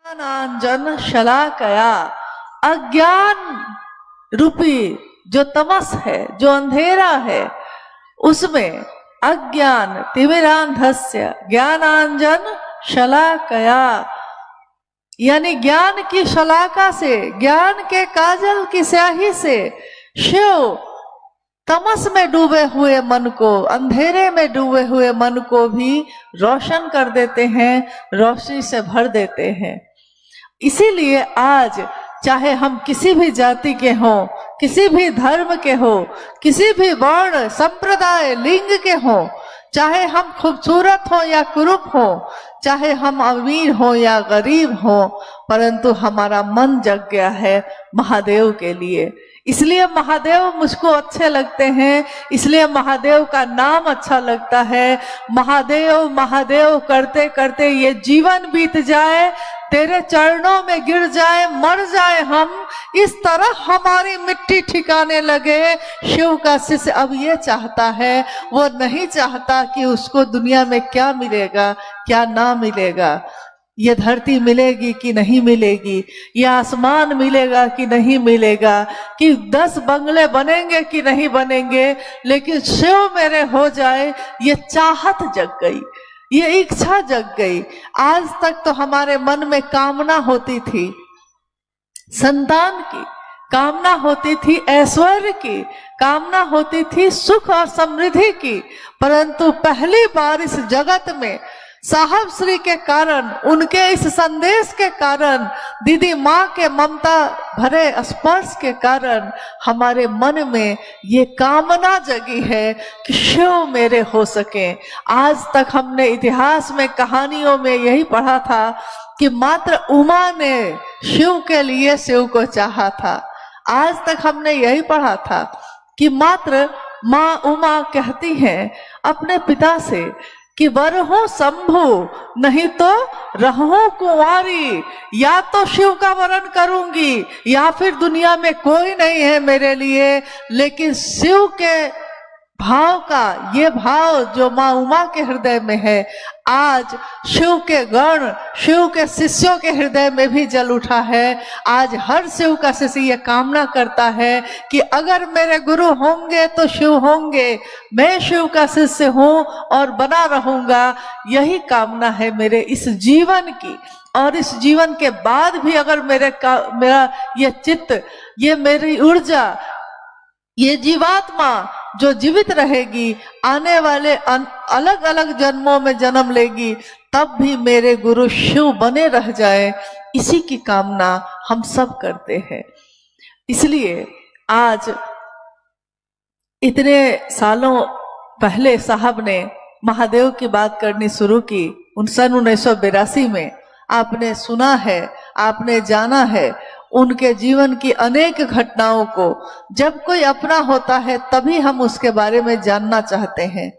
ज्ञानांजन शलाकया, अज्ञान रूपी जो तमस है, जो अंधेरा है, उसमें अज्ञान तिमिरांधस्य ज्ञानांजन शलाकया, यानी ज्ञान की शलाका से, ज्ञान के काजल की स्याही से शिव तमस में डूबे हुए मन को, अंधेरे में डूबे हुए मन को भी रोशन कर देते हैं, रोशनी से भर देते हैं। इसीलिए आज चाहे हम किसी भी जाति के हों, किसी भी धर्म के हो, किसी भी वर्ण संप्रदाय लिंग के हों, चाहे हम खूबसूरत हो या कुरूप हो, चाहे हम अमीर हो या गरीब हो, परंतु हमारा मन जग गया है महादेव के लिए। इसलिए महादेव मुझको अच्छे लगते हैं, इसलिए महादेव का नाम अच्छा लगता है। महादेव महादेव करते करते ये जीवन बीत जाए, तेरे चरणों में गिर जाए, मर जाए हम, इस तरह हमारी मिट्टी ठिकाने लगे। शिव का शिष्य अब ये चाहता है, वो नहीं चाहता कि उसको दुनिया में क्या मिलेगा क्या ना मिलेगा, ये धरती मिलेगी कि नहीं मिलेगी, ये आसमान मिलेगा कि नहीं मिलेगा, कि 10 बंगले बनेंगे कि नहीं बनेंगे, लेकिन शिव मेरे हो जाए, ये चाहत जग गई, ये इच्छा जग गई। आज तक तो हमारे मन में कामना होती थी संतान की, कामना होती थी ऐश्वर्य की, कामना होती थी सुख और समृद्धि की, परंतु पहली बार इस जगत में साहब श्री के कारण, उनके इस संदेश के कारण, दीदी माँ के ममता भरे स्पर्श के कारण हमारे मन में ये कामना जगी है कि शिव मेरे हो सके। आज तक हमने इतिहास में, कहानियों में यही पढ़ा था कि मात्र उमा ने शिव के लिए शिव को चाहा था। आज तक हमने यही पढ़ा था कि मात्र माँ उमा कहती हैं अपने पिता से कि वरहूं शंभु नहीं तो रहूं कुंवारी, या तो शिव का वरण करूंगी या फिर दुनिया में कोई नहीं है मेरे लिए। लेकिन शिव के भाव का, ये भाव जो माँ उमा के हृदय में है, आज शिव के गण, शिव के शिष्यों के हृदय में भी जल उठा है। आज हर शिव का शिष्य ये कामना करता है कि अगर मेरे गुरु होंगे तो शिव होंगे, मैं शिव का शिष्य हूँ और बना रहूंगा। यही कामना है मेरे इस जीवन की, और इस जीवन के बाद भी अगर मेरा ये चित्त, ये मेरी ऊर्जा, ये जीवात्मा जो जीवित रहेगी, आने वाले अलग अलग जन्मों में जन्म लेगी, तब भी मेरे गुरु शिव बने रह जाए, इसी की कामना हम सब करते हैं। इसलिए आज इतने सालों पहले साहब ने महादेव की बात करनी शुरू की, सन 1982 में। आपने सुना है, आपने जाना है उनके जीवन की अनेक घटनाओं को। जब कोई अपना होता है तभी हम उसके बारे में जानना चाहते हैं।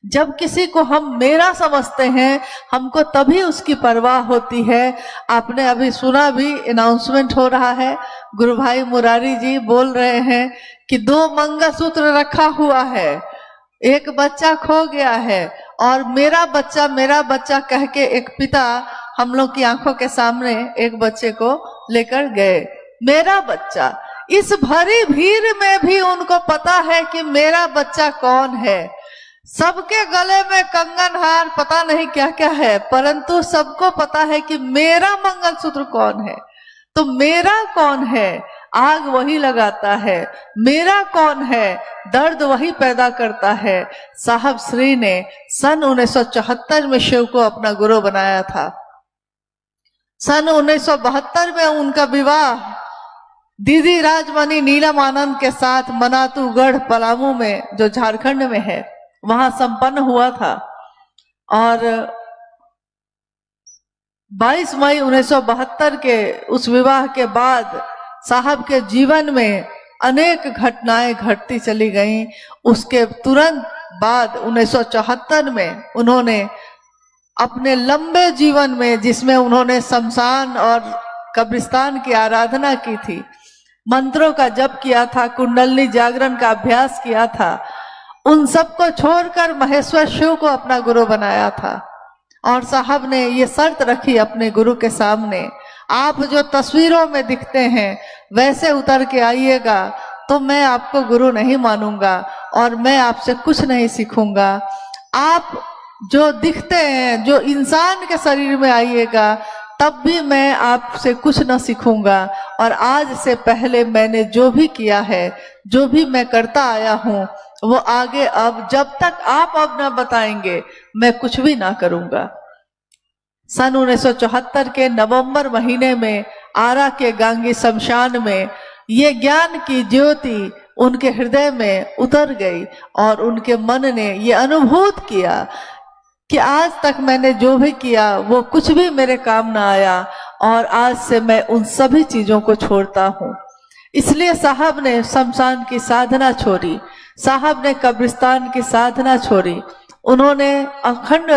जब किसी को हम मेरा समझते हैं, हमको तभी उसकी परवाह होती है। आपने अभी सुना भी, अनाउंसमेंट हो रहा है, गुरु भाई मुरारी जी बोल रहे हैं कि 2 मंगलसूत्र रखा हुआ है, एक बच्चा खो गया है, और मेरा बच्चा कह के एक पिता हम लोग की आंखों के सामने एक बच्चे को लेकर गए। मेरा बच्चा, इस भरी भीड़ में भी उनको पता है कि मेरा बच्चा कौन है। सबके गले में कंगन हार पता नहीं क्या क्या है, परंतु सबको पता है कि मेरा मंगलसूत्र कौन है। तो मेरा कौन है, आग वही लगाता है, मेरा कौन है, दर्द वही पैदा करता है। साहब श्री ने सन 1974 में शिव को अपना गुरु बनाया था। सन 1972 में उनका विवाह दीदी राजमणि नीलम आनंद के साथ मनातूगढ़ पलामू में, जो झारखंड में है, वहां संपन्न हुआ था। और 22 मई 1972 के उस विवाह के बाद साहब के जीवन में अनेक घटनाएं घटती चली गईं। उसके तुरंत बाद 1974 में उन्होंने अपने लंबे जीवन में, जिसमें उन्होंने शमशान और कब्रिस्तान की आराधना की थी, मंत्रों का जप किया था, कुंडलनी जागरण का अभ्यास किया था, उन सबको छोड़कर महेश्वर शिव को अपना गुरु बनाया था। और साहब ने ये शर्त रखी अपने गुरु के सामने, आप जो तस्वीरों में दिखते हैं वैसे उतर के आइएगा तो मैं आपको गुरु नहीं मानूंगा और मैं आपसे कुछ नहीं सीखूंगा। आप जो दिखते हैं, जो इंसान के शरीर में आइएगा तब भी मैं आपसे कुछ न सीखूंगा। और आज से पहले मैंने जो भी किया है, जो भी मैं करता आया हूँ, वो आगे अब जब तक आप अब न बताएंगे मैं कुछ भी ना करूंगा। सन 1974 के नवंबर महीने में आरा के गांगी शमशान में ये ज्ञान की ज्योति उनके हृदय में उतर गई और उनके मन ने ये अनुभूत किया कि आज तक मैंने जो भी किया वो कुछ भी मेरे काम ना आया और आज से मैं उन सभी चीजों को छोड़ता हूँ। इसलिए साहब ने शमशान की साधना छोड़ी, साहब ने कब्रिस्तान की साधना छोड़ी, उन्होंने अखंड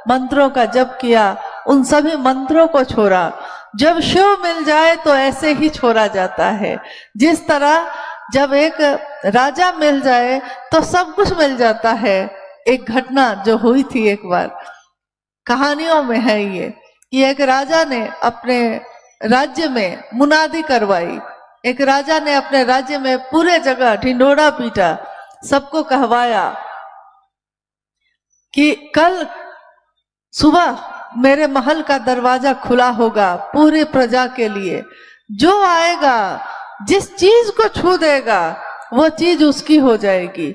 मंत्रों का जप किया, उन सभी मंत्रों को छोड़ा। जब शिव मिल जाए तो ऐसे ही छोड़ा जाता है, जिस तरह जब एक राजा मिल जाए तो सब कुछ मिल जाता है। एक घटना जो हुई थी एक बार, कहानियों में है ये, कि एक राजा ने अपने राज्य में मुनादी करवाई। एक राजा ने अपने राज्य में पूरे जगह ढिंढोरा पीटा, सबको कहवाया कि कल सुबह मेरे महल का दरवाजा खुला होगा पूरी प्रजा के लिए, जो आएगा जिस चीज को छू देगा वो चीज उसकी हो जाएगी।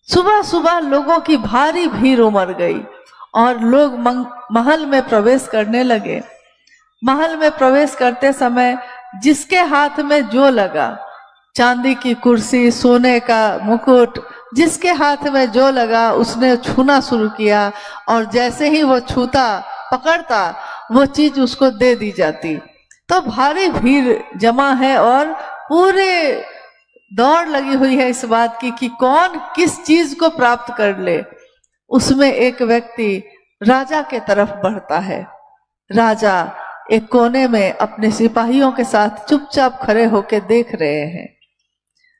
सुबह सुबह लोगों की भारी भीड़ उमड़ गई और लोग महल में प्रवेश करने लगे। महल में प्रवेश करते समय जिसके हाथ में जो लगा, चांदी की कुर्सी, सोने का मुकुट, जिसके हाथ में जो लगा उसने छूना शुरू किया और जैसे ही वो छूता, पकड़ता, वो चीज उसको दे दी जाती। तो भारी भीड़ जमा है और पूरे दौड़ लगी हुई है इस बात की कि कौन किस चीज को प्राप्त कर ले। उसमें एक व्यक्ति राजा के तरफ बढ़ता है। राजा एक कोने में अपने सिपाहियों के साथ चुपचाप खड़े होकर देख रहे हैं।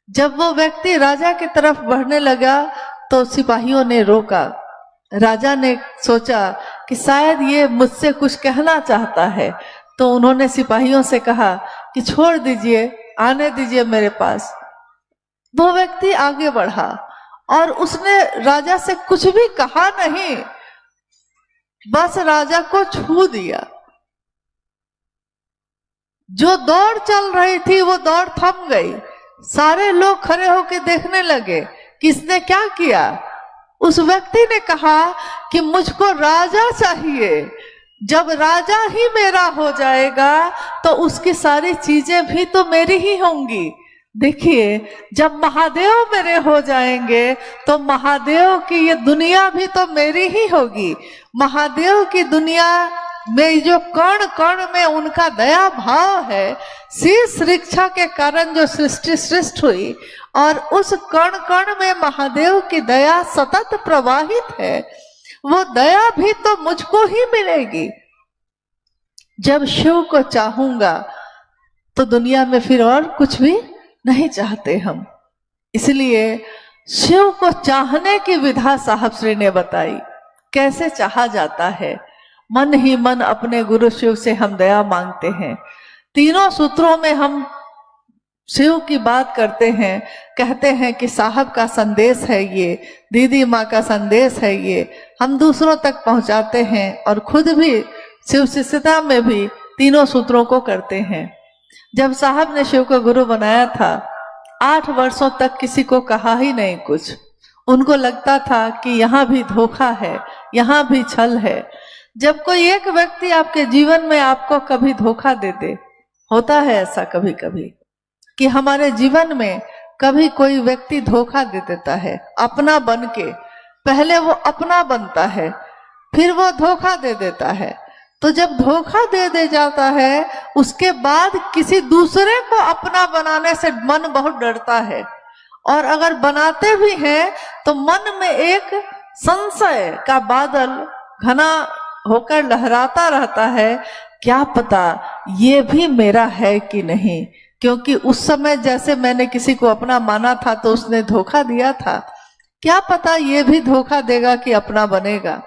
जब वो व्यक्ति राजा की तरफ बढ़ने लगा तो सिपाहियों ने रोका। राजा ने सोचा कि शायद ये मुझसे कुछ कहना चाहता है, तो उन्होंने सिपाहियों से कहा कि छोड़ दीजिए, आने दीजिए मेरे पास। वो व्यक्ति आगे बढ़ा और उसने राजा से कुछ भी कहा नहीं, बस राजा को छू दिया। जो दौड़ चल रही थी वो दौड़ थम गई। सारे लोग खड़े होकर देखने लगे किसने क्या किया। उस व्यक्ति ने कहा कि मुझको राजा चाहिए, जब राजा ही मेरा हो जाएगा तो उसकी सारी चीजें भी तो मेरी ही होंगी। देखिए, जब महादेव मेरे हो जाएंगे तो महादेव की ये दुनिया भी तो मेरी ही होगी। महादेव की दुनिया में जो कण कण में उनका दया भाव है, शीश शिक्षा के कारण जो सृष्टि सृष्टि हुई और उस कण कण में महादेव की दया सतत प्रवाहित है, वो दया भी तो मुझको ही मिलेगी। जब शिव को चाहूंगा तो दुनिया में फिर और कुछ भी नहीं चाहते हम। इसलिए शिव को चाहने की विधा साहब श्री ने बताई, कैसे चाहा जाता है। मन ही मन अपने गुरु शिव से हम दया मांगते हैं। तीनों सूत्रों में हम शिव की बात करते हैं, कहते हैं कि साहब का संदेश है ये, दीदी माँ का संदेश है ये, हम दूसरों तक पहुंचाते हैं और खुद भी शिव शिष्यता में भी तीनों सूत्रों को करते हैं। जब साहब ने शिव को गुरु बनाया था, 8 वर्षों तक किसी को कहा ही नहीं कुछ। उनको लगता था कि यहाँ भी धोखा है, यहाँ भी छल है। जब कोई एक व्यक्ति आपके जीवन में आपको कभी धोखा दे दे, होता है ऐसा कभी कभी कि हमारे जीवन में कभी कोई व्यक्ति धोखा दे देता है अपना बन के। पहले वो अपना बनता है, फिर वो धोखा दे देता है। तो जब धोखा दे जाता है, उसके बाद किसी दूसरे को अपना बनाने से मन बहुत डरता है, और अगर बनाते भी हैं तो मन में एक संशय का बादल घना होकर लहराता रहता है, क्या पता ये भी मेरा है कि नहीं। क्योंकि उस समय जैसे मैंने किसी को अपना माना था तो उसने धोखा दिया था, क्या पता ये भी धोखा देगा कि अपना बनेगा।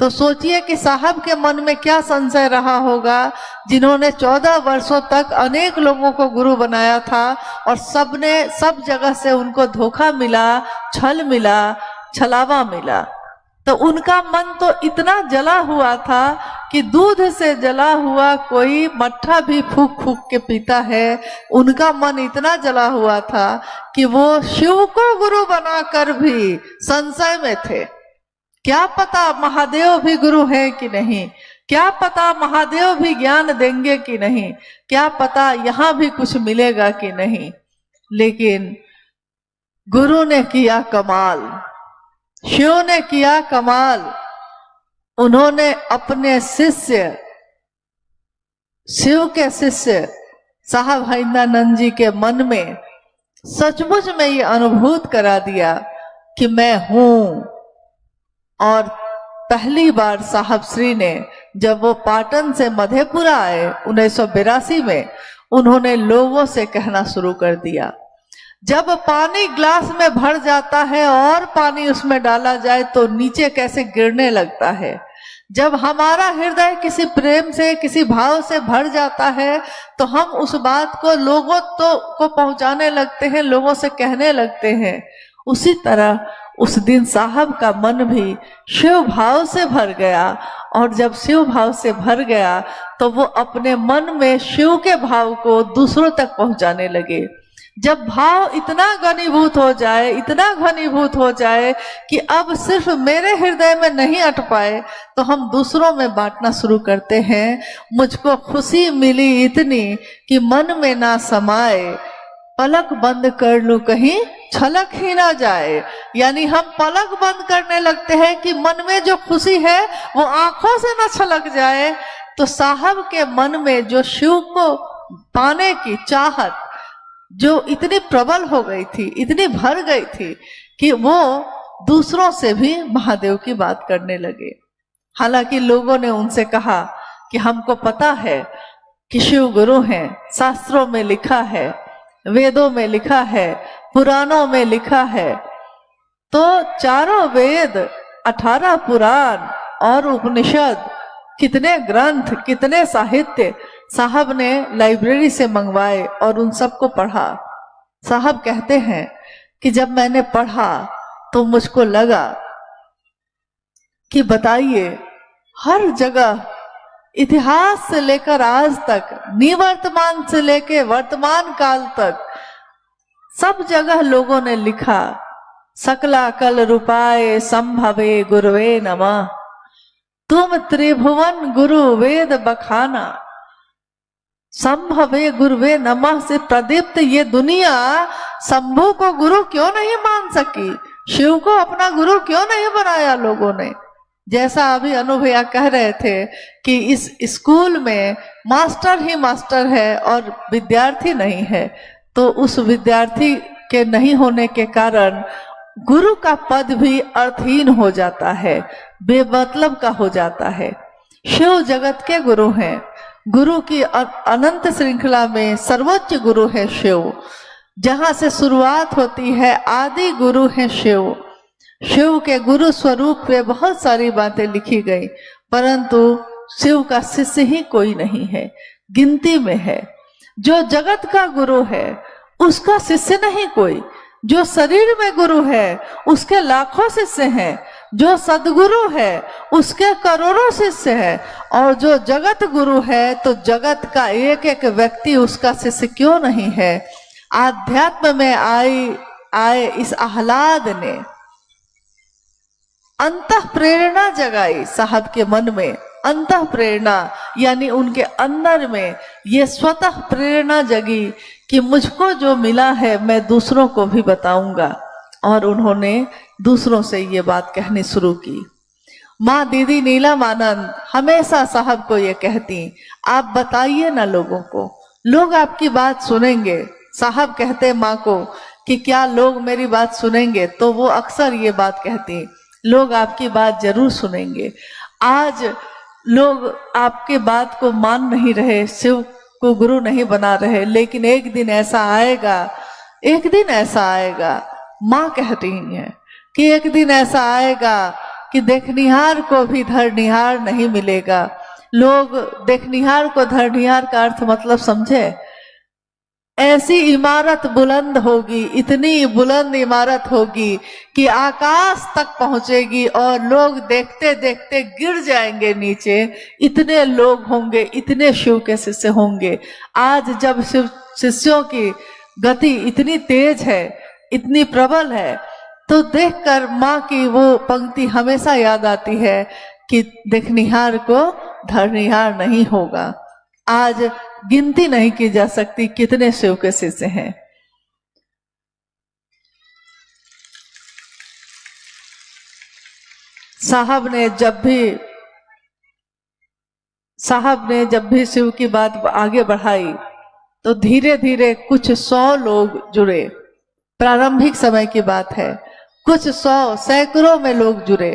तो सोचिए कि साहब के मन में क्या संशय रहा होगा, जिन्होंने 14 वर्षों तक अनेक लोगों को गुरु बनाया था और सब जगह से उनको धोखा मिला, छल मिला, छलावा मिला। तो उनका मन तो इतना जला हुआ था कि दूध से जला हुआ कोई मट्ठा भी फूक फूक के पीता है। उनका मन इतना जला हुआ था कि वो शिव को गुरु बनाकर भी संशय में थे। क्या पता महादेव भी गुरु हैं कि नहीं, क्या पता महादेव भी ज्ञान देंगे कि नहीं, क्या पता यहाँ भी कुछ मिलेगा कि नहीं। लेकिन गुरु ने किया कमाल, शिव ने किया कमाल। उन्होंने अपने शिष्य, शिव के शिष्य साहब हरिंद्रानंद जी के मन में सचमुच में ये अनुभूत करा दिया कि मैं हूं। और पहली बार साहब श्री ने जब वो पाटन से मधेपुरा आए 1982 में, उन्होंने लोगों से कहना शुरू कर दिया, जब पानी ग्लास में भर जाता है और पानी उसमें डाला जाए तो नीचे कैसे गिरने लगता है। जब हमारा हृदय किसी प्रेम से, किसी भाव से भर जाता है तो हम उस बात को लोगों को पहुंचाने लगते हैं, लोगों से कहने लगते हैं। उसी तरह उस दिन साहब का मन भी शिव भाव से भर गया, और जब शिव भाव से भर गया तो वो अपने मन में शिव के भाव को दूसरों तक पहुंचाने लगे। जब भाव इतना घनीभूत हो जाए, इतना घनीभूत हो जाए कि अब सिर्फ मेरे हृदय में नहीं अट पाए तो हम दूसरों में बांटना शुरू करते हैं। मुझको खुशी मिली इतनी कि मन में ना समाए, पलक बंद कर लूं कहीं छलक ही ना जाए। यानी हम पलक बंद करने लगते हैं कि मन में जो खुशी है वो आंखों से ना छलक जाए। तो साहब के मन में जो शिव को पाने की चाहत जो इतनी प्रबल हो गई थी, इतनी भर गई थी कि वो दूसरों से भी महादेव की बात करने लगे। हालांकि लोगों ने उनसे कहा कि हमको पता है कि शिव गुरु हैं, शास्त्रों में लिखा है, वेदों में लिखा है, पुराणों में लिखा है। तो चारों वेद, 18 पुराण और उपनिषद, कितने ग्रंथ, कितने साहित्य साहब ने लाइब्रेरी से मंगवाए और उन सबको पढ़ा। साहब कहते हैं कि जब मैंने पढ़ा तो मुझको लगा कि बताइए, हर जगह इतिहास से लेकर आज तक, निवर्तमान से लेकर वर्तमान काल तक, सब जगह लोगों ने लिखा, सकला कल रूपाए संभवे गुरुवे नमः, तुम त्रिभुवन गुरु वेद बखाना। संभवे गुरुवे नमः से प्रदीप्त ये दुनिया शंभु को गुरु क्यों नहीं मान सकी, शिव को अपना गुरु क्यों नहीं बनाया लोगों ने। जैसा अभी अनुभैया कह रहे थे कि इस स्कूल में मास्टर ही मास्टर है और विद्यार्थी नहीं है, तो उस विद्यार्थी के नहीं होने के कारण गुरु का पद भी अर्थहीन हो जाता है, बेमतलब का हो जाता है। शिव जगत के गुरु हैं। गुरु की अनंत श्रृंखला में सर्वोच्च गुरु है शिव। जहां से शुरुआत होती है, आदि गुरु है शिव। शिव के गुरु स्वरूप पे बहुत सारी बातें लिखी गई, परंतु शिव का शिष्य ही कोई नहीं है, गिनती में है। जो जगत का गुरु है उसका शिष्य नहीं कोई। जो शरीर में गुरु है उसके लाखों शिष्य हैं। जो सदगुरु है उसके करोड़ों शिष्य है। और जो जगत गुरु है तो जगत का एक एक व्यक्ति उसका शिष्य क्यों नहीं है। आध्यात्म में आए इस आह्लाद ने अंतः प्रेरणा जगाई साहब के मन में। अंतः प्रेरणा यानी उनके अंदर में ये स्वतः प्रेरणा जगी कि मुझको जो मिला है मैं दूसरों को भी बताऊंगा। और उन्होंने दूसरों से ये बात कहनी शुरू की। माँ दीदी नीलम आनंद हमेशा साहब को ये कहती, आप बताइए ना लोगों को, लोग आपकी बात सुनेंगे। साहब कहते माँ को कि क्या लोग मेरी बात सुनेंगे, तो वो अक्सर ये बात कहती, लोग आपकी बात जरूर सुनेंगे। आज लोग आपके बात को मान नहीं रहे, शिव को गुरु नहीं बना रहे, लेकिन एक दिन ऐसा आएगा, एक दिन ऐसा आएगा। माँ कह रही है कि एक दिन ऐसा आएगा कि देखनिहार को भी धरनिहार नहीं मिलेगा। लोग देखनिहार को धरनिहार का अर्थ मतलब समझे, ऐसी इमारत बुलंद होगी, इतनी बुलंद इमारत होगी कि आकाश तक पहुंचेगी और लोग देखते देखते गिर जाएंगे नीचे, इतने लोग होंगे, इतने शिव के शिष्य होंगे। आज जब शिव शिष्यों की गति इतनी तेज है, इतनी प्रबल है, तो देखकर माँ की वो पंक्ति हमेशा याद आती है कि देखनिहार को धरनिहार नहीं होगा। आज गिनती नहीं की जा सकती कितने शिव के शिष्य हैं। साहब ने जब भी शिव की बात आगे बढ़ाई तो धीरे धीरे कुछ 100 लोग जुड़े। प्रारंभिक समय की बात है, कुछ 100 सैकड़ों में लोग जुड़े।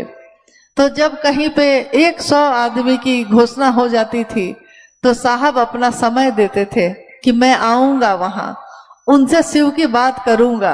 तो जब कहीं पे 100 आदमी की घोषणा हो जाती थी तो साहब अपना समय देते थे कि मैं आऊंगा वहां, उनसे शिव की बात करूंगा।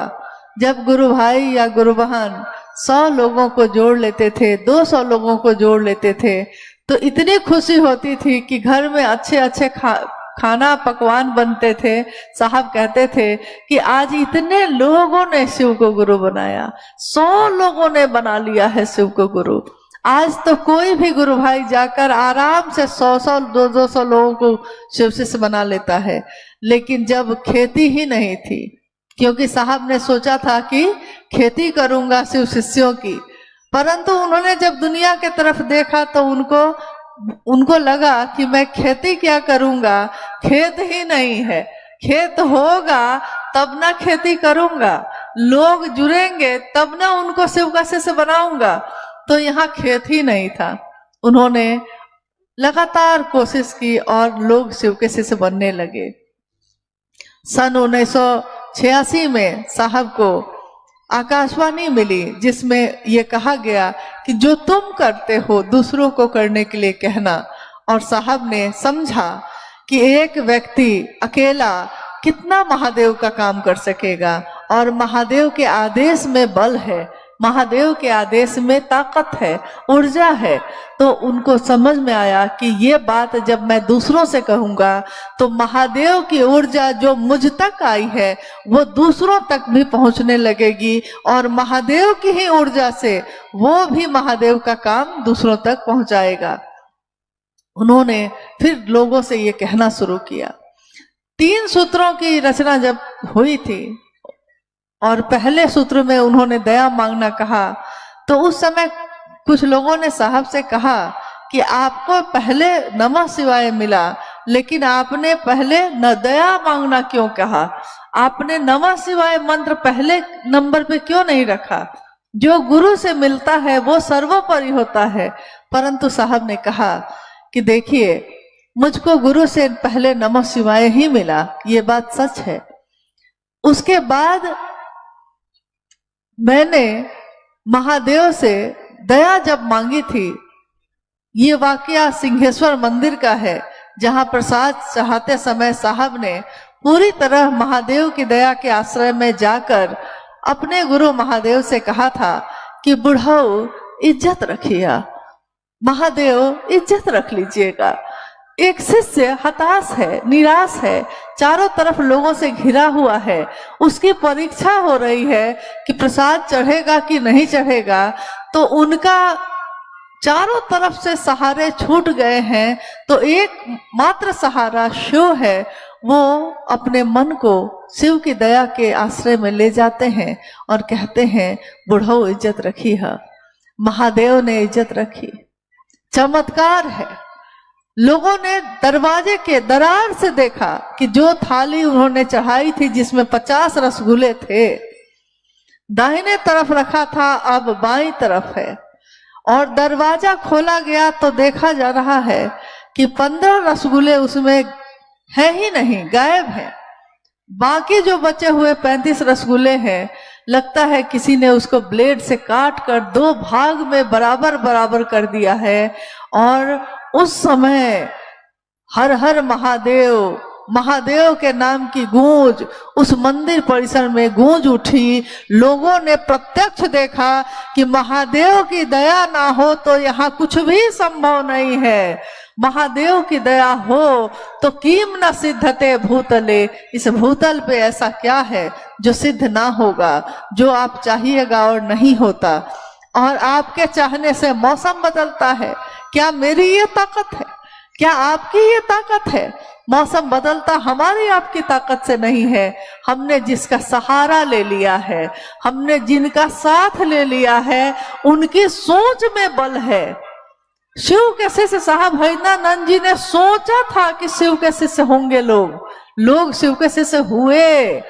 जब गुरु भाई या गुरु बहन 100 लोगों को जोड़ लेते थे, 200 लोगों को जोड़ लेते थे, तो इतनी खुशी होती थी कि घर में अच्छे अच्छे खाना पकवान बनते थे। साहब कहते थे कि आज इतने लोगों ने शिव को गुरु बनाया, 100 लोगों ने बना लिया है शिव को गुरु। आज तो कोई भी गुरु भाई जाकर आराम से 100-100 200 लोगों को शिव शिष्य बना लेता है। लेकिन जब खेती ही नहीं थी, क्योंकि साहब ने सोचा था कि खेती करूंगा शिव शिष्यों की, परंतु उन्होंने जब दुनिया के तरफ देखा तो उनको लगा कि मैं खेती क्या करूंगा, खेत ही नहीं है, खेत होगा तब ना खेती करूंगा, लोग जुड़ेंगे तब ना उनको शिव का शिष्य बनाऊंगा। तो यहाँ खेत ही नहीं था। उन्होंने लगातार कोशिश की और लोग शिव के शिष्य बनने लगे। सन 1986 में साहब को आकाशवाणी मिली जिसमें ये कहा गया कि जो तुम करते हो दूसरों को करने के लिए कहना। और साहब ने समझा कि एक व्यक्ति अकेला कितना महादेव का काम कर सकेगा, और महादेव के आदेश में बल है, महादेव के आदेश में ताकत है, ऊर्जा है। तो उनको समझ में आया कि ये बात जब मैं दूसरों से कहूंगा तो महादेव की ऊर्जा जो मुझ तक आई है वो दूसरों तक भी पहुंचने लगेगी, और महादेव की ही ऊर्जा से वो भी महादेव का काम दूसरों तक पहुंचाएगा। उन्होंने फिर लोगों से ये कहना शुरू किया। 3 सूत्रों की रचना जब हुई थी और पहले सूत्र में उन्होंने दया मांगना कहा, तो उस समय कुछ लोगों ने साहब से कहा कि आपको पहले नमः शिवाय मिला, लेकिन आपने पहले न दया मांगना क्यों कहा, आपने नमः शिवाय मंत्र पहले नंबर पे क्यों नहीं रखा। जो गुरु से मिलता है वो सर्वोपरि होता है। परंतु साहब ने कहा कि देखिए, मुझको गुरु से पहले नमः शिवाय ही मिला, ये बात सच है। उसके बाद मैंने महादेव से दया जब मांगी थी, ये वाकया सिंहेश्वर मंदिर का है, जहां प्रसाद चाहते समय साहब ने पूरी तरह महादेव की दया के आश्रय में जाकर अपने गुरु महादेव से कहा था कि बुढ़ाऊ इज्जत रखिए, महादेव इज्जत रख लीजिएगा। एक शिष्य हताश है, निराश है, चारों तरफ लोगों से घिरा हुआ है, उसकी परीक्षा हो रही है कि प्रसाद चढ़ेगा कि नहीं चढ़ेगा। तो उनका चारों तरफ से सहारे छूट गए हैं, तो एक मात्र सहारा शिव है। वो अपने मन को शिव की दया के आश्रय में ले जाते हैं और कहते हैं बुढ़ऊ इज्जत रखी है। महादेव ने इज्जत रखी। चमत्कार है। लोगों ने दरवाजे के दरार से देखा कि जो थाली उन्होंने चढ़ाई थी जिसमें 50 रसगुल्ले थे, दाहिने तरफ रखा था, अब बाईं तरफ है। और दरवाजा खोला गया तो देखा जा रहा है कि 15 रसगुल्ले उसमें है ही नहीं, गायब है। बाकी जो बचे हुए 35 रसगुल्ले हैं, लगता है किसी ने उसको ब्लेड से काट कर 2 भाग में बराबर बराबर कर दिया है। और उस समय हर हर महादेव महादेव के नाम की गूंज उस मंदिर परिसर में गूंज उठी। लोगों ने प्रत्यक्ष देखा कि महादेव की दया ना हो तो यहाँ कुछ भी संभव नहीं है। महादेव की दया हो तो किम न सिद्धते भूतले, इस भूतल पे ऐसा क्या है जो सिद्ध ना होगा, जो आप चाहिएगा और नहीं होता। और आपके चाहने से मौसम बदलता है। क्या मेरी ये ताकत है? क्या आपकी ये ताकत है? मौसम बदलता हमारी आपकी ताकत से नहीं है। हमने जिसका सहारा ले लिया है, हमने जिनका साथ ले लिया है, उनकी सोच में बल है। शिव के शिष्य साहब हरिनानंद जी ने सोचा था कि शिव के शिष्य होंगे लोग शिव के शिष्य हुए।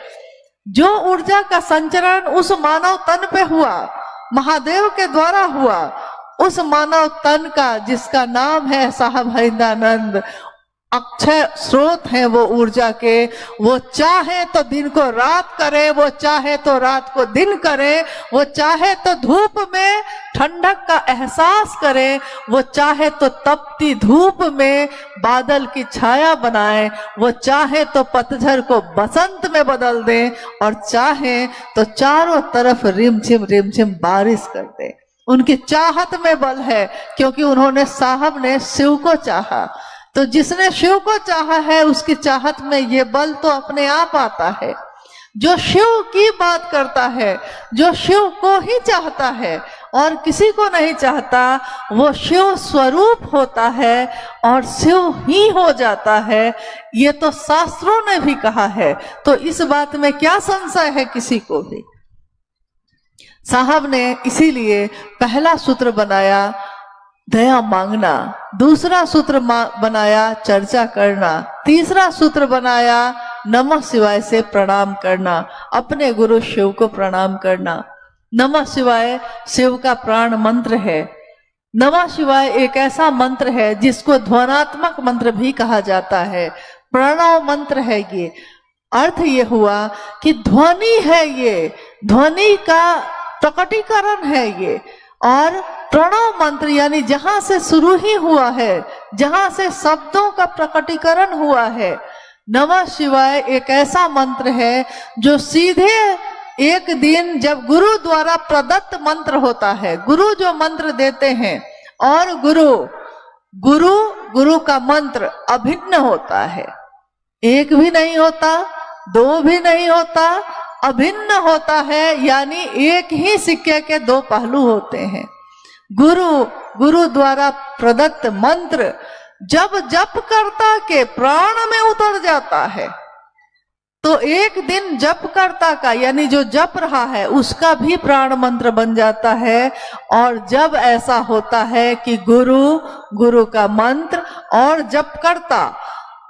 जो ऊर्जा का संचरण उस मानव तन पे हुआ, महादेव के द्वारा हुआ, उस मानव तन का जिसका नाम है साहब हरिनानंद, अक्षय स्रोत है वो ऊर्जा के। वो चाहे तो दिन को रात करे, वो चाहे तो रात को दिन करे, वो चाहे तो धूप में ठंडक का एहसास करे, वो चाहे तो तपती धूप में बादल की छाया बनाए, वो चाहे तो पतझड़ को बसंत में बदल दे, और चाहे तो चारों तरफ रिमझिम बारिश कर दे। उनकी चाहत में बल है, क्योंकि उन्होंने साहब ने शिव को चाहा। तो जिसने शिव को चाहा है उसकी चाहत में ये बल तो अपने आप आता है। जो शिव की बात करता है, जो शिव को ही चाहता है और किसी को नहीं चाहता, वो शिव स्वरूप होता है और शिव ही हो जाता है। ये तो शास्त्रों ने भी कहा है, तो इस बात में क्या संशय है किसी को भी। साहब ने इसीलिए पहला सूत्र बनाया दया मांगना, दूसरा सूत्र बनाया चर्चा करना, तीसरा सूत्र बनाया नमः शिवाय से प्रणाम करना, अपने गुरु शिव को प्रणाम करना। नमः शिवाय शिव का प्राण मंत्र है। नमः शिवाय एक ऐसा मंत्र है जिसको ध्वनात्मक मंत्र भी कहा जाता है, प्रणव मंत्र है। ये अर्थ ये हुआ कि ध्वनि है, ये ध्वनि का प्रकटीकरण है ये। और प्रणव मंत्र यानी जहां से शुरू ही हुआ है, जहां से शब्दों का प्रकटीकरण हुआ है। नमः शिवाय एक ऐसा मंत्र है जो सीधे एक दिन जब गुरु द्वारा प्रदत्त मंत्र होता है, गुरु जो मंत्र देते हैं, और गुरु का मंत्र अभिन्न होता है, एक भी नहीं होता, दो भी नहीं होता, अभिन्न होता है। यानी एक ही सिक्के के दो पहलू होते हैं। गुरु द्वारा प्रदत्त मंत्र जब जपकर्ता के प्राण में उतर जाता है, तो एक दिन जपकर्ता का यानी जो जप रहा है उसका भी प्राण मंत्र बन जाता है। और जब ऐसा होता है कि गुरु का मंत्र और जपकर्ता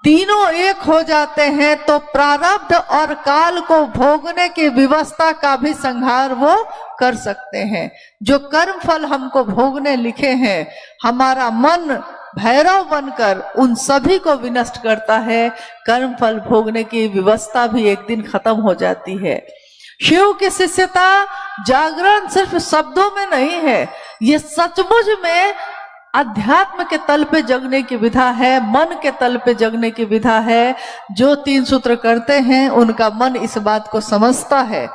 तीनों एक हो जाते हैं, तो प्रारब्ध और काल को भोगने की व्यवस्था का भी संहार वो कर सकते हैं। जो कर्म फल हमको भोगने लिखे हैं, हमारा मन भैरव बनकर उन सभी को विनष्ट करता है। कर्म फल भोगने की व्यवस्था भी एक दिन खत्म हो जाती है। शिव की शिष्यता जागरण सिर्फ शब्दों में नहीं है, ये सचमुच में अध्यात्म के तल पे जगने की विधा है, मन के तल पे जगने की विधा है। जो तीन सूत्र करते हैं उनका मन इस बात को समझता है,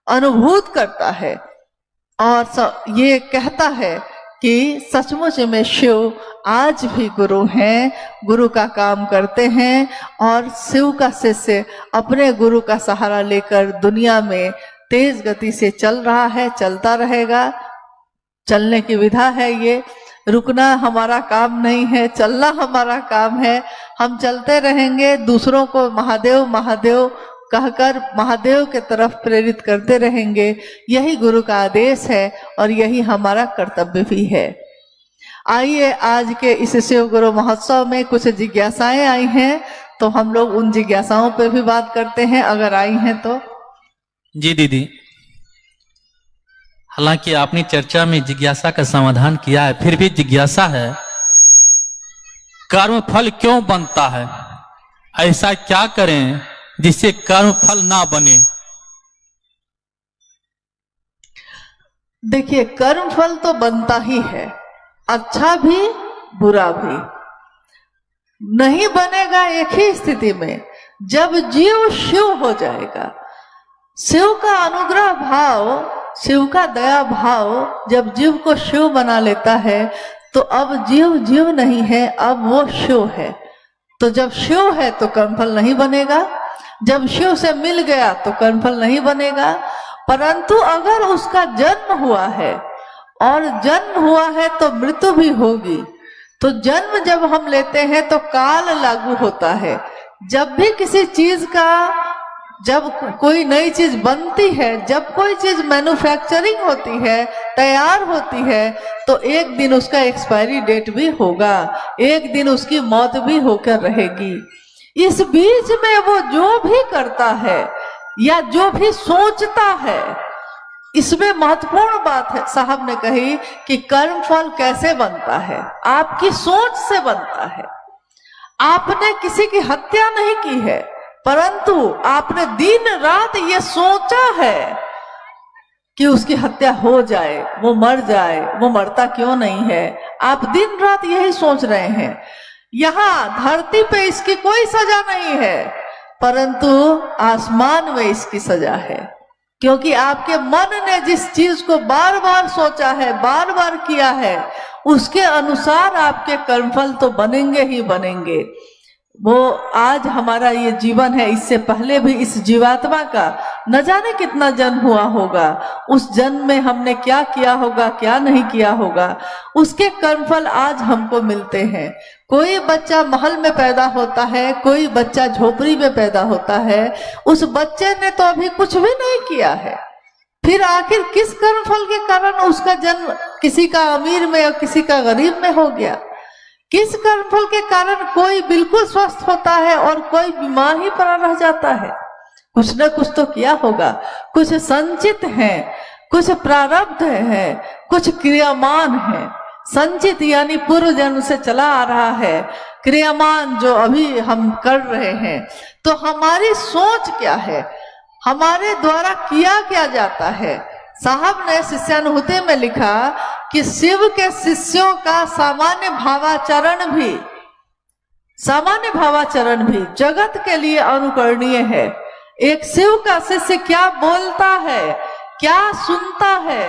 अनुभूत करता है, और ये कहता है कि सचमुच में शिव आज भी गुरु हैं, गुरु का काम करते हैं। और शिव का शिष्य अपने गुरु का सहारा लेकर दुनिया में तेज गति से चल रहा है, चलता रहेगा। चलने की विधा है ये, रुकना हमारा काम नहीं है, चलना हमारा काम है। हम चलते रहेंगे, दूसरों को महादेव महादेव कहकर महादेव के तरफ प्रेरित करते रहेंगे। यही गुरु का आदेश है और यही हमारा कर्तव्य भी है। आइए आज के इस शिव गुरु महोत्सव में कुछ जिज्ञासाएं आई हैं, तो हम लोग उन जिज्ञासाओं पे भी बात करते हैं, अगर आई हैं तो। जी दीदी, हालांकि आपने चर्चा में जिज्ञासा का समाधान किया है, फिर भी जिज्ञासा है, कर्म फल क्यों बनता है? ऐसा क्या करें जिससे कर्म फल ना बने? देखिए, कर्म फल तो बनता ही है, अच्छा भी बुरा भी। नहीं बनेगा एक ही स्थिति में, जब जीव शिव हो जाएगा, शिव का अनुग्रह भाव, शिव का दया भाव जब जीव को शिव बना लेता है तो अब जीव जीव नहीं है, अब वो शिव है। तो जब शिव है तो कर्मफल नहीं बनेगा, जब शिव से मिल गया तो कर्मफल नहीं बनेगा। परंतु अगर उसका जन्म हुआ है और जन्म हुआ है तो मृत्यु भी होगी। तो जन्म जब हम लेते हैं तो काल लागू होता है। जब भी किसी चीज का, जब कोई नई चीज बनती है, जब कोई चीज मैन्युफैक्चरिंग होती है, तैयार होती है, तो एक दिन उसका एक्सपायरी डेट भी होगा, एक दिन उसकी मौत भी होकर रहेगी। इस बीच में वो जो भी करता है या जो भी सोचता है, इसमें महत्वपूर्ण बात है साहब ने कही कि कर्म फल कैसे बनता है, आपकी सोच से बनता है। आपने किसी की हत्या नहीं की है, परंतु आपने दिन रात ये सोचा है कि उसकी हत्या हो जाए, वो मर जाए, वो मरता क्यों नहीं है। आप दिन रात यही सोच रहे हैं। यहाँ धरती पे इसकी कोई सजा नहीं है, परंतु आसमान में इसकी सजा है, क्योंकि आपके मन ने जिस चीज को बार बार सोचा है, बार बार किया है, उसके अनुसार आपके कर्मफल तो बनेंगे ही बनेंगे। वो आज हमारा ये जीवन है, इससे पहले भी इस जीवात्मा का न जाने कितना जन्म हुआ होगा, उस जन्म में हमने क्या किया होगा, क्या नहीं किया होगा, उसके कर्मफल आज हमको मिलते हैं। कोई बच्चा महल में पैदा होता है, कोई बच्चा झोपड़ी में पैदा होता है, उस बच्चे ने तो अभी कुछ भी नहीं किया है, फिर आखिर किस कर्मफल के कारण उसका जन्म किसी का अमीर में और किसी का गरीब में हो गया। किस कर्मफल के कारण कोई बिल्कुल स्वस्थ होता है और कोई बीमार ही पड़ा रह जाता है। कुछ न कुछ तो किया होगा, कुछ संचित है, कुछ प्रारब्ध है, कुछ क्रियामान है। संचित यानी पूर्व जन्म से चला आ रहा है, क्रियामान जो अभी हम कर रहे हैं। तो हमारी सोच क्या है, हमारे द्वारा किया क्या जाता है। साहब ने शिष्यानुभूति में लिखा कि शिव के शिष्यों का सामान्य भावाचरण भी जगत के लिए अनुकरणीय है। एक शिव का शिष्य क्या बोलता है, क्या सुनता है,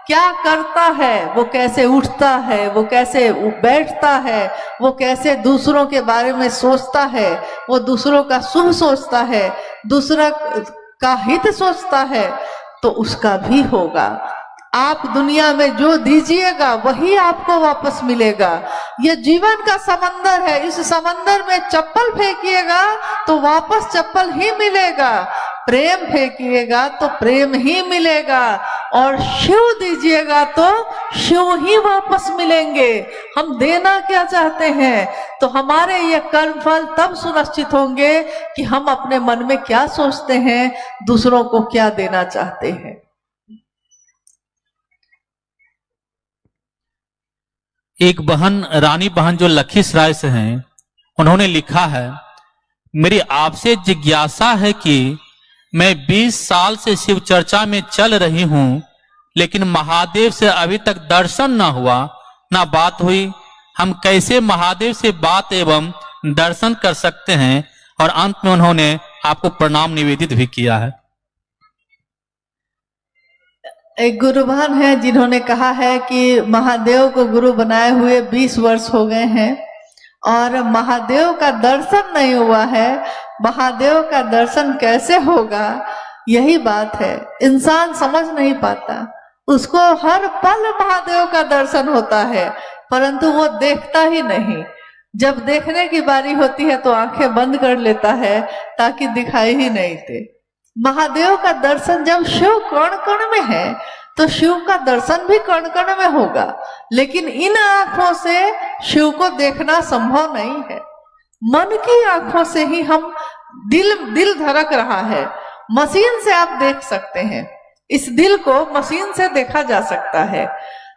क्या करता है, वो कैसे उठता है, वो कैसे बैठता है, वो कैसे दूसरों के बारे में सोचता है, वो दूसरों का शुभ सोचता है, दूसरा का हित सोचता है, तो उसका भी होगा। आप दुनिया में जो दीजिएगा वही आपको वापस मिलेगा। ये जीवन का समंदर है, इस समंदर में चप्पल फेंकिएगा तो वापस चप्पल ही मिलेगा, प्रेम फेंकिएगा तो प्रेम ही मिलेगा, और शिव दीजिएगा तो शिव ही वापस मिलेंगे। हम देना क्या चाहते हैं, तो हमारे ये कर्म फल तब सुनिश्चित होंगे कि हम अपने मन में क्या सोचते हैं, दूसरों को क्या देना चाहते हैं। एक बहन, रानी बहन जो लखीसराय से हैं, उन्होंने लिखा है, मेरी आपसे जिज्ञासा है कि मैं 20 साल से शिव चर्चा में चल रही हूं, लेकिन महादेव से अभी तक दर्शन ना हुआ, ना बात हुई। हम कैसे महादेव से बात एवं दर्शन कर सकते हैं? और अंत में उन्होंने आपको प्रणाम निवेदित भी किया है। एक गुरुभान है जिन्होंने कहा है कि महादेव को गुरु बनाए हुए 20 वर्ष हो गए हैं और महादेव का दर्शन नहीं हुआ है। महादेव का दर्शन कैसे होगा, यही बात है। इंसान समझ नहीं पाता, उसको हर पल महादेव का दर्शन होता है, परंतु वो देखता ही नहीं। जब देखने की बारी होती है तो आंखें बंद कर लेता है ताकि दिखाई ही नहीं दे। महादेव का दर्शन जब शिव कण कण में है तो शिव का दर्शन भी कण कण में होगा, लेकिन इन आंखों से शिव को देखना संभव नहीं है। मन की आंखों से ही हम दिल धड़क रहा है। मशीन से आप देख सकते हैं, इस दिल को मशीन से देखा जा सकता है,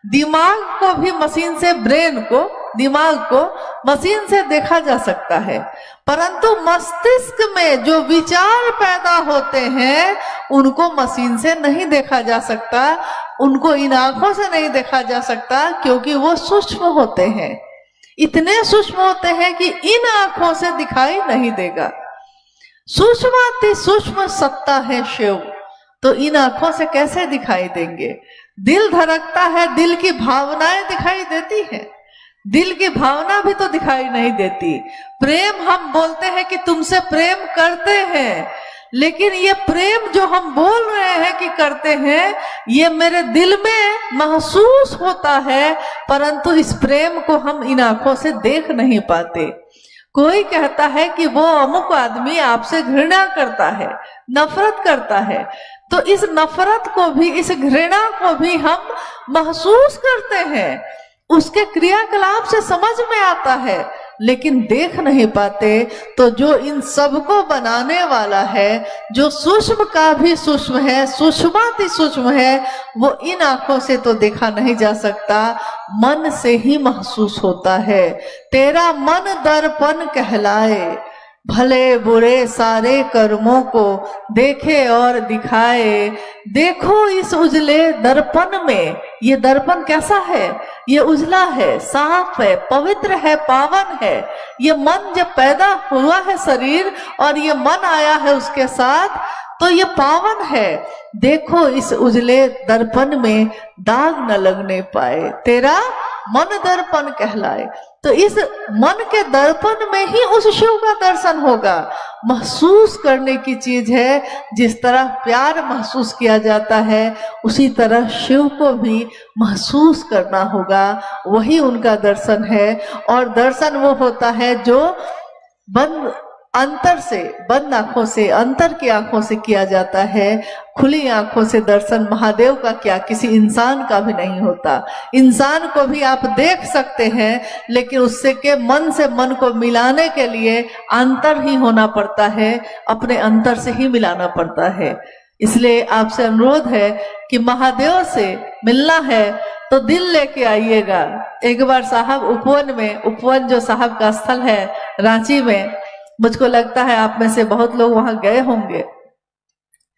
दिमाग को भी मशीन से, ब्रेन को, दिमाग को मशीन से देखा जा सकता है, परंतु मस्तिष्क में जो विचार पैदा होते हैं उनको मशीन से नहीं देखा जा सकता, उनको इन आंखों से नहीं देखा जा सकता, क्योंकि वो सूक्ष्म होते हैं। इतने सूक्ष्म होते हैं कि इन आंखों से दिखाई नहीं देगा। सूक्ष्माति सूक्ष्म सत्ता है शिव, तो इन आंखों से कैसे दिखाई देंगे? दिल धड़कता है, दिल की भावनाएं दिखाई देती हैं, दिल की भावना भी तो दिखाई नहीं देती। प्रेम हम बोलते हैं कि तुमसे प्रेम करते हैं, लेकिन ये प्रेम जो हम बोल रहे हैं कि करते हैं, ये मेरे दिल में महसूस होता है, परंतु इस प्रेम को हम इन आंखों से देख नहीं पाते। कोई कहता है कि वो अमुक आदमी आपसे घृणा करता है, नफरत करता है, तो इस नफरत को भी, इस घृणा को भी हम महसूस करते हैं, उसके क्रियाकलाप से समझ में आता है, लेकिन देख नहीं पाते। तो जो इन सबको बनाने वाला है, जो सूक्ष्म का भी सूक्ष्म है, सूक्ष्माति सूक्ष्म है, वो इन आंखों से तो देखा नहीं जा सकता, मन से ही महसूस होता है। तेरा मन दर्पण कहलाए, भले बुरे सारे कर्मों को देखे और दिखाए। देखो इस उजले दर्पण में, ये दर्पण कैसा है? ये उजला है, साफ है, पवित्र है, पावन है। ये मन जब पैदा हुआ है शरीर, और ये मन आया है उसके साथ, तो ये पावन है। देखो इस उजले दर्पण में दाग न लगने पाए, तेरा मन दर्पण कहलाए। तो इस मन के दर्पण में ही उस शिव का दर्शन होगा। महसूस करने की चीज है, जिस तरह प्यार महसूस किया जाता है, उसी तरह शिव को भी महसूस करना होगा, वही उनका दर्शन है। और दर्शन वो होता है जो बंद अंतर से, बंद आंखों से, अंतर की आंखों से किया जाता है। खुली आंखों से दर्शन महादेव का क्या, किसी इंसान का भी नहीं होता। इंसान को भी आप देख सकते हैं, लेकिन उससे के मन से मन को मिलाने के लिए अंतर ही होना पड़ता है, अपने अंतर से ही मिलाना पड़ता है। इसलिए आपसे अनुरोध है कि महादेव से मिलना है तो दिल लेके आइएगा। एक बार साहब उपवन में, उपवन जो साहब का स्थल है रांची में, मुझको लगता है आप में से बहुत लोग वहां गए होंगे।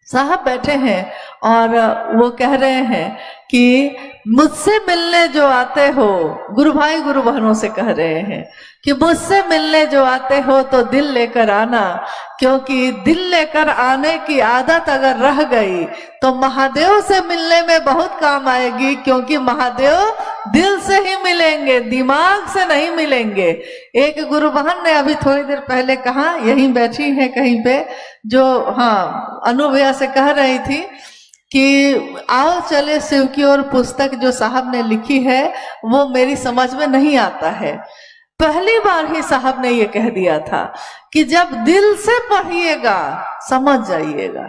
साहब बैठे हैं और वो कह रहे हैं कि मुझसे मिलने जो आते हो, गुरु भाई गुरु बहनों से कह रहे हैं कि मुझसे मिलने जो आते हो तो दिल लेकर आना, क्योंकि दिल लेकर आने की आदत अगर रह गई तो महादेव से मिलने में बहुत काम आएगी, क्योंकि महादेव दिल से ही मिलेंगे, दिमाग से नहीं मिलेंगे। एक गुरु बहन ने अभी थोड़ी देर पहले कहा, यहीं बैठी है कहीं पे, जो हाँ अनुभया से कह रही थी कि आओ चले शिव की ओर पुस्तक जो साहब ने लिखी है वो मेरी समझ में नहीं आता है। पहली बार ही साहब ने ये कह दिया था कि जब दिल से पढ़िएगा समझ जाइएगा,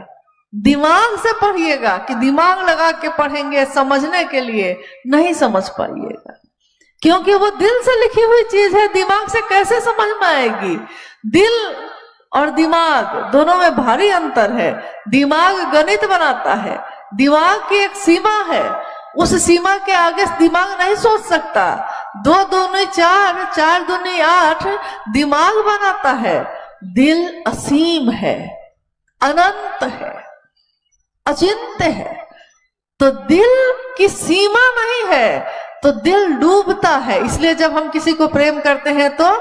दिमाग से पढ़िएगा कि दिमाग लगा के पढ़ेंगे समझने के लिए, नहीं समझ पाइएगा, क्योंकि वो दिल से लिखी हुई चीज है, दिमाग से कैसे समझ में आएगी। दिल और दिमाग दोनों में भारी अंतर है। दिमाग गणित बनाता है, दिमाग की एक सीमा है, उस सीमा के आगे दिमाग नहीं सोच सकता। 2 दूनी 4, 4 दूनी 8 दिमाग बनाता है। दिल असीम है, अनंत है, अचिंत्य है, तो दिल की सीमा नहीं है, तो दिल डूबता है। इसलिए जब हम किसी को प्रेम करते हैं तो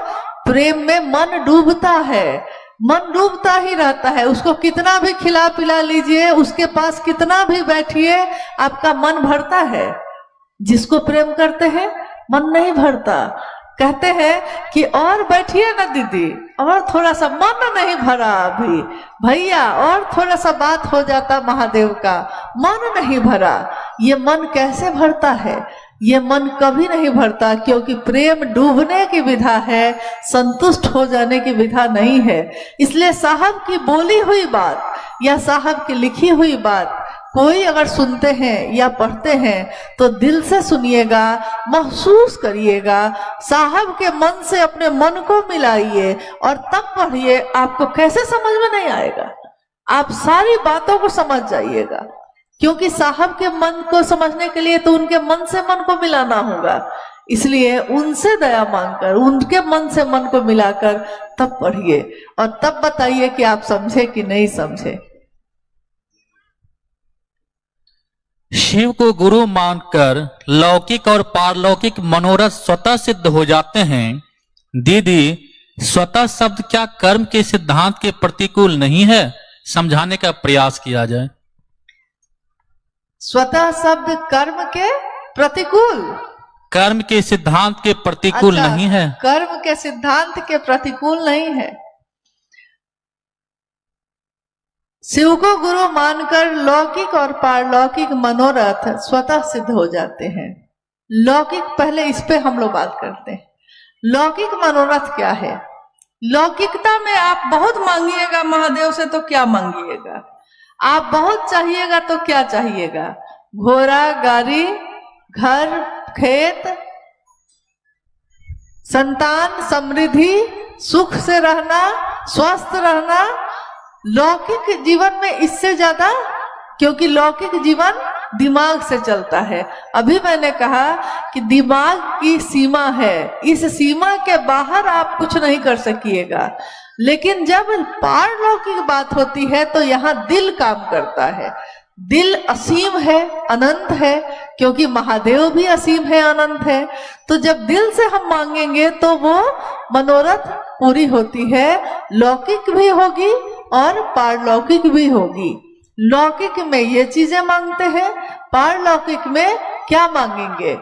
प्रेम में मन डूबता है, मन डूबता ही रहता है। उसको कितना भी खिला पिला लीजिए, उसके पास कितना भी बैठिए, आपका मन भरता है। जिसको प्रेम करते हैं मन नहीं भरता। कहते हैं कि और बैठिए ना दीदी, और थोड़ा सा, मन नहीं भरा अभी भैया, और थोड़ा सा बात हो जाता महादेव का, मन नहीं भरा। ये मन कैसे भरता है? ये मन कभी नहीं भरता, क्योंकि प्रेम डूबने की विधा है, संतुष्ट हो जाने की विधा नहीं है। इसलिए साहब की बोली हुई बात या साहब की लिखी हुई बात कोई अगर सुनते हैं या पढ़ते हैं तो दिल से सुनिएगा, महसूस करिएगा, साहब के मन से अपने मन को मिलाइए और तब पढ़िए। आपको कैसे समझ में नहीं आएगा, आप सारी बातों को समझ जाइएगा, क्योंकि साहब के मन को समझने के लिए तो उनके मन से मन को मिलाना होगा। इसलिए उनसे दया मांगकर, उनके मन से मन को मिलाकर तब पढ़िए और तब बताइए कि आप समझे कि नहीं समझे। शिव को गुरु मानकर लौकिक और पारलौकिक मनोरथ स्वतः सिद्ध हो जाते हैं। दीदी, स्वतः शब्द क्या कर्म के सिद्धांत के प्रतिकूल नहीं है? समझाने का प्रयास किया जाए। स्वतः शब्द कर्म के प्रतिकूल, कर्म के सिद्धांत के प्रतिकूल अच्छा, नहीं है। कर्म के सिद्धांत के प्रतिकूल नहीं है। शिव को गुरु मानकर लौकिक और पारलौकिक मनोरथ स्वतः सिद्ध हो जाते हैं। लौकिक, पहले इस पे हम लोग बात करते हैं। लौकिक मनोरथ क्या है? लौकिकता में आप बहुत मांगिएगा महादेव से तो क्या मांगिएगा, आप बहुत चाहिएगा तो क्या चाहिएगा? घोड़ा, गाड़ी, घर, खेत, संतान, समृद्धि, सुख से रहना, स्वस्थ रहना। लौकिक जीवन में इससे ज्यादा, क्योंकि लौकिक जीवन दिमाग से चलता है। अभी मैंने कहा कि दिमाग की सीमा है, इस सीमा के बाहर आप कुछ नहीं कर सकिएगा। लेकिन जब पारलौकिक बात होती है तो यहाँ दिल काम करता है। दिल असीम है, अनंत है, क्योंकि महादेव भी असीम है, अनंत है। तो जब दिल से हम मांगेंगे तो वो मनोरथ पूरी होती है। लौकिक भी होगी और पारलौकिक भी होगी। लौकिक में ये चीजें मांगते हैं, पारलौकिक में क्या मांगेंगे?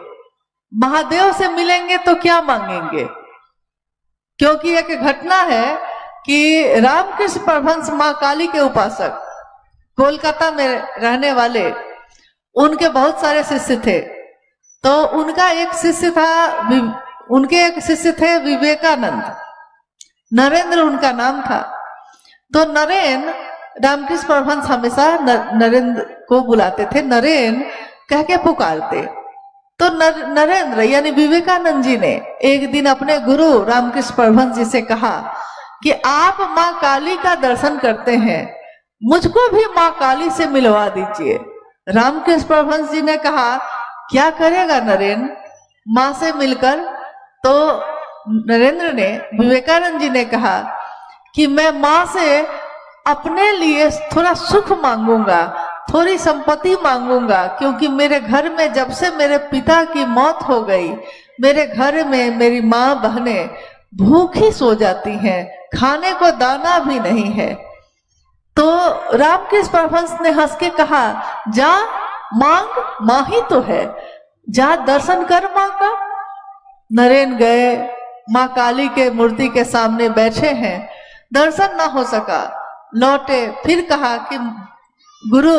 महादेव से मिलेंगे तो क्या मांगेंगे? क्योंकि एक घटना है कि रामकृष्ण परमहंस मां काली के उपासक, कोलकाता में रहने वाले, उनके बहुत सारे शिष्य थे। तो उनका एक शिष्य था, उनके एक शिष्य थे विवेकानंद, नरेंद्र उनका नाम था। तो नरेंद्र, रामकृष्ण परमहंस हमेशा नरेंद्र को बुलाते थे, नरेंद्र कह के पुकारते। तो नरेंद्र यानी विवेकानंद जी ने एक दिन अपने गुरु रामकृष्ण परमहंस जी से कहा कि आप माँ काली का दर्शन करते हैं, मुझको भी माँ काली से मिलवा दीजिए। रामकृष्ण परमहंस जी ने कहा, क्या करेगा नरेंद्र माँ से मिलकर? तो नरेंद्र ने, विवेकानंद जी ने कहा कि मैं माँ से अपने लिए थोड़ा सुख मांगूंगा, थोड़ी संपत्ति मांगूंगा, क्योंकि मेरे घर में जब से मेरे पिता की मौत हो गई, मेरे घर में मेरी माँ बहनें भूखी सो जाती हैं, खाने को दाना भी नहीं है। तो रामकृष्ण परमहंस ने हंस के कहा, जा मांग, माँ ही तो है, जा दर्शन कर माँ का। नरेंद्र गए, माँ काली के मूर्ति के सामने बैठे हैं, दर्शन ना हो सका, लौटे। फिर कहा कि गुरु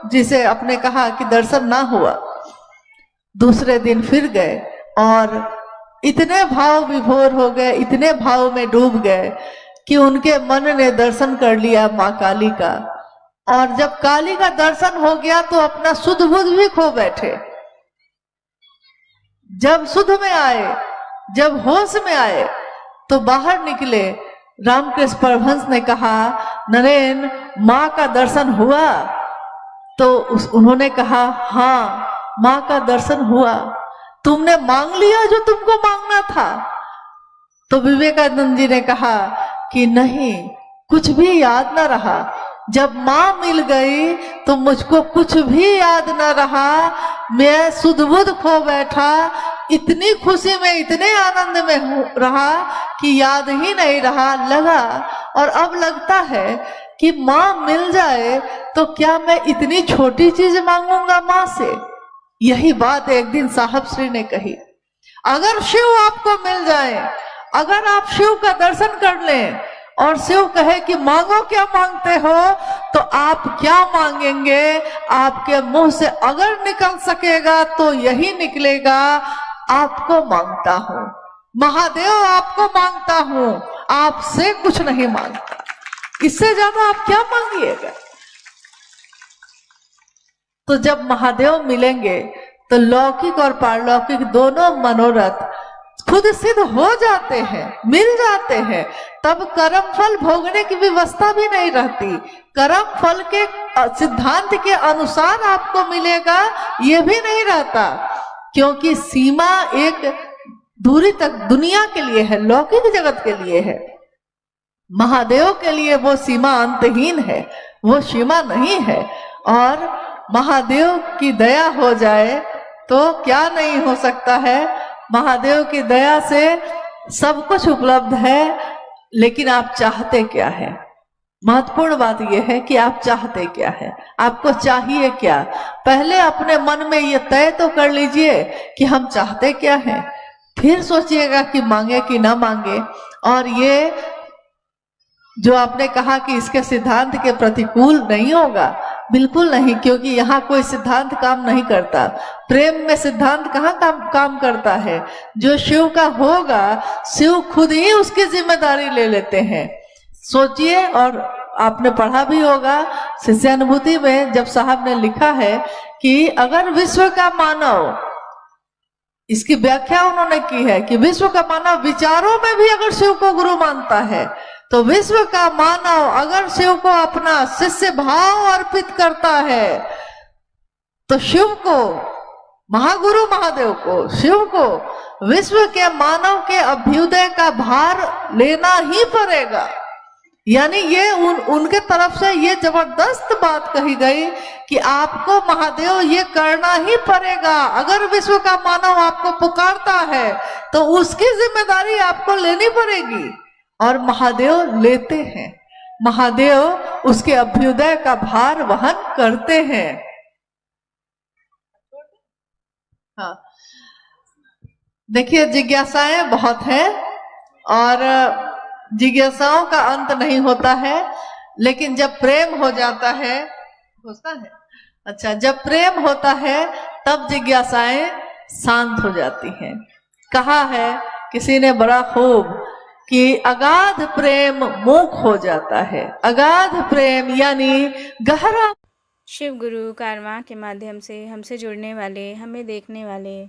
जी से अपने कहा कि दर्शन ना हुआ। दूसरे दिन फिर गए और इतने भाव विभोर हो गए, इतने भाव में डूब गए कि उनके मन ने दर्शन कर लिया माँ काली का। और जब काली का दर्शन हो गया तो अपना सुध बुध भी खो बैठे। जब सुध में आए, जब होश में आए तो बाहर निकले। रामकृष्ण परमहंस ने कहा, नरेंद्र माँ का दर्शन हुआ? तो उन्होंने कहा, हाँ माँ का दर्शन हुआ। तुमने मांग लिया जो तुमको मांगना था? तो विवेकानंद जी ने कहा कि नहीं, कुछ भी याद न रहा। जब माँ मिल गई तो मुझको कुछ भी याद न रहा, मैं सुध बुध खो बैठा, इतनी खुशी में, इतने आनंद में रहा कि याद ही नहीं रहा लगा। और अब लगता है कि माँ मिल जाए तो क्या मैं इतनी छोटी चीज मांगूंगा माँ से? यही बात एक दिन साहब श्री ने कही, अगर शिव आपको मिल जाए, अगर आप शिव का दर्शन कर लें और शिव कहे कि मांगो क्या मांगते हो, तो आप क्या मांगेंगे? आपके मुंह से अगर निकल सकेगा तो यही निकलेगा, आपको मांगता हूं महादेव, आपको मांगता हूं, आपसे कुछ नहीं मांगता। इससे ज्यादा आप क्या मांगिएगा? तो जब महादेव मिलेंगे तो लौकिक और पारलौकिक दोनों मनोरथ खुद सिद्ध हो जाते हैं, मिल जाते हैं। तब कर्म फल भोगने की व्यवस्था भी नहीं रहती। कर्म फल के सिद्धांत के अनुसार आपको मिलेगा ये भी नहीं रहता, क्योंकि सीमा एक दूरी तक दुनिया के लिए है, लौकिक जगत के लिए है। महादेव के लिए वो सीमा अंतहीन है, वो सीमा नहीं है। और महादेव की दया हो जाए तो क्या नहीं हो सकता है। महादेव की दया से सब कुछ उपलब्ध है। लेकिन आप चाहते क्या है? महत्वपूर्ण बात यह है कि आप चाहते क्या है, आपको चाहिए क्या। पहले अपने मन में ये तय तो कर लीजिए कि हम चाहते क्या है, फिर सोचिएगा कि मांगे कि ना मांगे। और ये जो आपने कहा कि इसके सिद्धांत के प्रतिकूल नहीं होगा, बिल्कुल नहीं, क्योंकि यहाँ कोई सिद्धांत काम नहीं करता। प्रेम में सिद्धांत कहाँ काम करता है? जो शिव का होगा, शिव खुद ही उसकी जिम्मेदारी ले लेते हैं। सोचिए, और आपने पढ़ा भी होगा शिष्यानुभूति में, जब साहब ने लिखा है कि अगर विश्व का मानव, इसकी व्याख्या उन्होंने की है कि विश्व का मानव विचारों में भी अगर शिव को गुरु मानता है, तो विश्व का मानव अगर शिव को अपना शिष्य भाव अर्पित करता है, तो शिव को, महागुरु महादेव को, शिव को विश्व के मानव के अभ्युदय का भार लेना ही पड़ेगा। यानी ये उनके तरफ से ये जबरदस्त बात कही गई कि आपको महादेव ये करना ही पड़ेगा। अगर विश्व का मानव आपको पुकारता है तो उसकी जिम्मेदारी आपको लेनी पड़ेगी, और महादेव लेते हैं। महादेव उसके अभ्युदय का भार वहन करते हैं। हाँ, देखिए जिज्ञासाएं बहुत हैं और जिज्ञासाओं का अंत नहीं होता है, लेकिन जब प्रेम हो जाता है, होता है, अच्छा, जब प्रेम होता है तब जिज्ञासाएं शांत हो जाती हैं। कहा है किसी ने बड़ा खूब कि अगाध प्रेम मूक हो जाता है। अगाध प्रेम यानी गहरा। शिव गुरु कारवां के माध्यम से हमसे जुड़ने वाले, हमें देखने वाले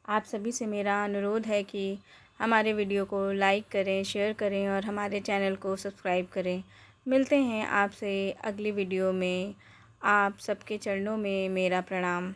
आप सभी से मेरा अनुरोध है कि हमारे वीडियो को लाइक करें, शेयर करें और हमारे चैनल को सब्सक्राइब करें। मिलते हैं आपसे अगली वीडियो में। आप सबके चरणों में मेरा प्रणाम।